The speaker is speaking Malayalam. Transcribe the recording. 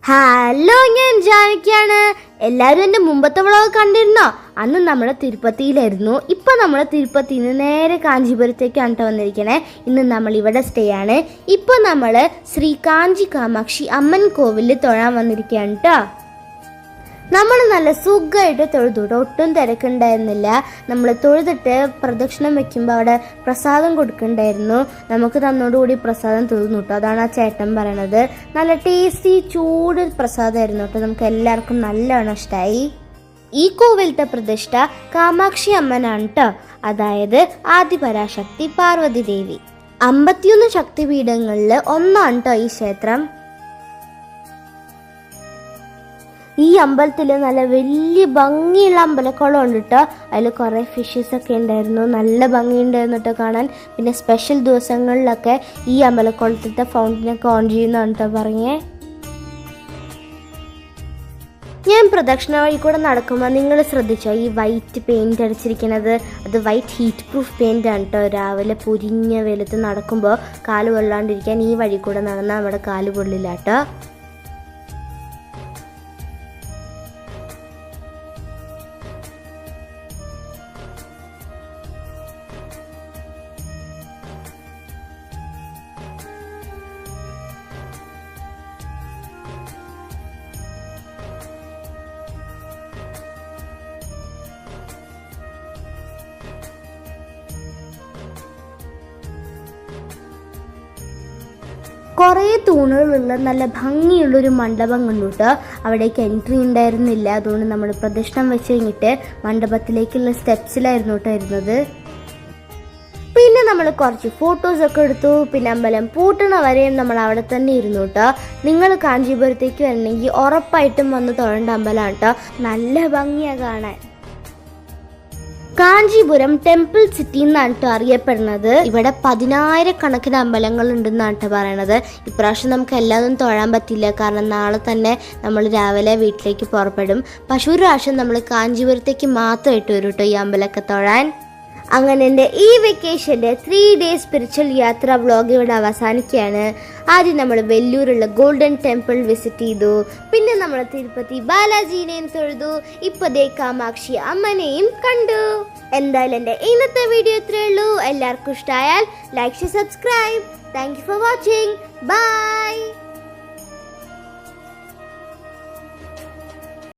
ഹലോ, ഞാൻ ജാനകിയാണ്. എല്ലാവരും എൻ്റെ മുമ്പത്തെ വ്ളോഗ് കണ്ടിരുന്നോ? അന്ന് നമ്മൾ തിരുപ്പതിയിലായിരുന്നു. ഇപ്പം നമ്മൾ തിരുപ്പതിയിൽ നിന്ന് നേരെ കാഞ്ചീപുരത്തേക്കാണ് കേട്ടോ വന്നിരിക്കണേ. ഇന്ന് നമ്മൾ ഇവിടെ സ്റ്റേ ആണ്. ഇപ്പം നമ്മൾ ശ്രീ കാഞ്ചി കാമാക്ഷി അമ്മൻ കോവിലിൽ തൊഴാൻ വന്നിരിക്കുകയാണ് കേട്ടോ. നമ്മൾ നല്ല സുഖമായിട്ട് തൊഴുതു കേട്ടോ. ഒട്ടും തിരക്കുണ്ടായിരുന്നില്ല. നമ്മൾ തൊഴുതിട്ട് പ്രദക്ഷിണം വെക്കുമ്പോൾ അവിടെ പ്രസാദം കൊടുക്കണ്ടായിരുന്നു. നമുക്ക് തന്നോടുകൂടി പ്രസാദം തീർന്നു കേട്ടോ. അതാണ് ആ ചേട്ടൻ പറയണത്. നല്ല ടേസ്റ്റി ചൂട് പ്രസാദമായിരുന്നു കേട്ടോ. നമുക്ക് എല്ലാവർക്കും നല്ലോണം ഇഷ്ടമായി. ഈ കോവിലത്തെ പ്രതിഷ്ഠ കാമാക്ഷി അമ്മനാണ് കേട്ടോ. അതായത് ആദിപരാശക്തി പാർവതി ദേവി. 51 ശക്തിപീഠങ്ങളിൽ ഒന്നാണ് കേട്ടോ ഈ ക്ഷേത്രം. ഈ അമ്പലത്തിൽ നല്ല വലിയ ഭംഗിയുള്ള അമ്പലക്കുളം ഉണ്ട് കേട്ടോ. അതിൽ കുറേ ഫിഷസ് ഒക്കെ ഉണ്ടായിരുന്നു. നല്ല ഭംഗിയുണ്ടായിരുന്നു കേട്ടോ കാണാൻ. പിന്നെ സ്പെഷ്യൽ ദിവസങ്ങളിലൊക്കെ ഈ അമ്പലക്കുളത്തിലത്തെ ഫൗണ്ടനൊക്കെ ഓൺ ചെയ്യുന്നതാണ് കേട്ടോ പറഞ്ഞേ. ഞാൻ പ്രദക്ഷിണ വഴി കൂടെ നടക്കുമ്പോൾ നിങ്ങൾ ശ്രദ്ധിച്ചോ, ഈ വൈറ്റ് പെയിൻറ് അടിച്ചിരിക്കുന്നത് അത് വൈറ്റ് ഹീറ്റ് പ്രൂഫ് പെയിൻ്റ് ആണ് കേട്ടോ. രാവിലെ പൊരിഞ്ഞ വെയിലത്ത് നടക്കുമ്പോൾ കാല് കൊള്ളാണ്ടിരിക്കാൻ ഈ വഴി കൂടെ നടന്നാൽ നമ്മുടെ കാല് കൊള്ളില്ല കേട്ടോ. കുറേ തൂണുകളുള്ള നല്ല ഭംഗിയുള്ളൊരു മണ്ഡപം കണ്ടു കേട്ടോ. അവിടേക്ക് എൻട്രി ഉണ്ടായിരുന്നില്ല. അതുകൊണ്ട് നമ്മൾ പ്രദക്ഷിണം വെച്ച് കഴിഞ്ഞിട്ട് മണ്ഡപത്തിലേക്കുള്ള സ്റ്റെപ്സിലായിരുന്നു കേട്ടോ ഇരുന്നത്. പിന്നെ നമ്മൾ കുറച്ച് ഫോട്ടോസൊക്കെ എടുത്തു. പിന്നെ അമ്പലം പൂട്ടണ വരെയും നമ്മൾ അവിടെ തന്നെ ഇരുന്നു കേട്ടോ. നിങ്ങൾ കാഞ്ചീപുരത്തേക്ക് വരണമെങ്കിൽ ഉറപ്പായിട്ടും വന്ന് തൊഴേണ്ട അമ്പലമാണ് കേട്ടോ. നല്ല ഭംഗിയാണ് കാണാൻ. കാഞ്ചീപുരം ടെമ്പിൾ സിറ്റി എന്നാണ് കേട്ടോ അറിയപ്പെടുന്നത്. ഇവിടെ 10,000 അമ്പലങ്ങൾ ഉണ്ടെന്നാണ് കേട്ടോ പറയണത്. ഇപ്രാവശ്യം നമുക്ക് എല്ലാവരും തൊഴാൻ പറ്റില്ല, കാരണം നാളെ തന്നെ നമ്മൾ രാവിലെ വീട്ടിലേക്ക് പുറപ്പെടും. പക്ഷെ ഒരു പ്രാവശ്യം നമ്മൾ കാഞ്ചീപുരത്തേക്ക് മാത്രമായിട്ട് വരും കേട്ടോ ഈ അമ്പലമൊക്കെ തൊഴാൻ. അങ്ങനെ എൻ്റെ ഈ വെക്കേഷൻ്റെ 3 ഡേയ്സ് സ്പിരിച്വൽ യാത്ര വ്ളോഗ് ഇവിടെ അവസാനിക്കുകയാണ്. ആദ്യം നമ്മൾ വെല്ലൂരുള്ള ഗോൾഡൻ ടെമ്പിൾ വിസിറ്റ് ചെയ്തു. പിന്നെ നമ്മൾ തിരുപ്പതി ബാലാജീനെയും തൊഴുതു. ഇപ്പോൾ ദേ കാമാക്ഷി അമ്മനെയും കണ്ടു. എന്തായാലും എൻ്റെ ഇന്നത്തെ വീഡിയോ ഇത്രയേ ഉള്ളൂ. എല്ലാവർക്കും ഇഷ്ടമായാൽ like, subscribe. Thank you for watching. By.